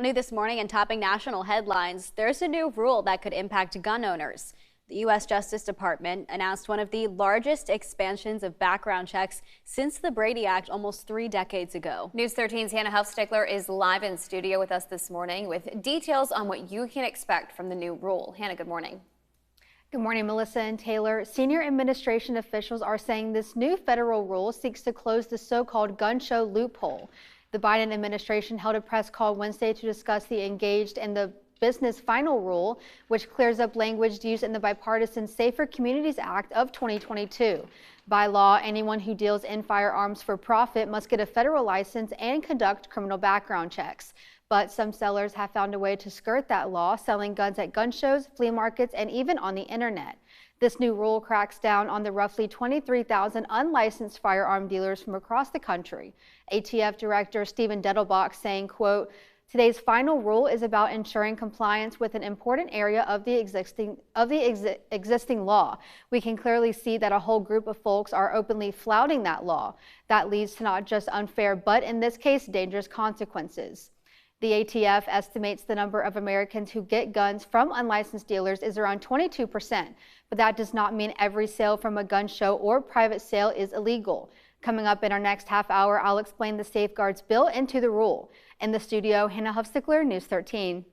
New this morning and topping national headlines, there's a new rule that could impact gun owners. The U.S. Justice Department announced one of the largest expansions of background checks since the Brady Act almost 3 decades ago. News 13's Hannah Huffsticler is live in studio with us this morning with details on what you can expect from the new rule. Hannah, good morning. Good morning, Melissa and Taylor. Senior administration officials are saying this new federal rule seeks to close the so-called gun show loophole. The Biden administration held a press call Wednesday to discuss the engaged and the business final rule, which clears up language used in the bipartisan Safer Communities Act of 2022. By law, anyone who deals in firearms for profit must get a federal license and conduct criminal background checks. But some sellers have found a way to skirt that law, selling guns at gun shows, flea markets, and even on the internet. This new rule cracks down on the roughly 23,000 unlicensed firearm dealers from across the country. ATF Director Stephen Dettelbach saying, quote, "Today's final rule is about ensuring compliance with an important area of the existing law. We can clearly see that a whole group of folks are openly flouting that law. That leads to not just unfair, but in this case, dangerous consequences." The ATF estimates the number of Americans who get guns from unlicensed dealers is around 22%, but that does not mean every sale from a gun show or private sale is illegal. Coming up in our next half hour, I'll explain the safeguards built into the rule. In the studio, Hannah Huffsticler, News 13.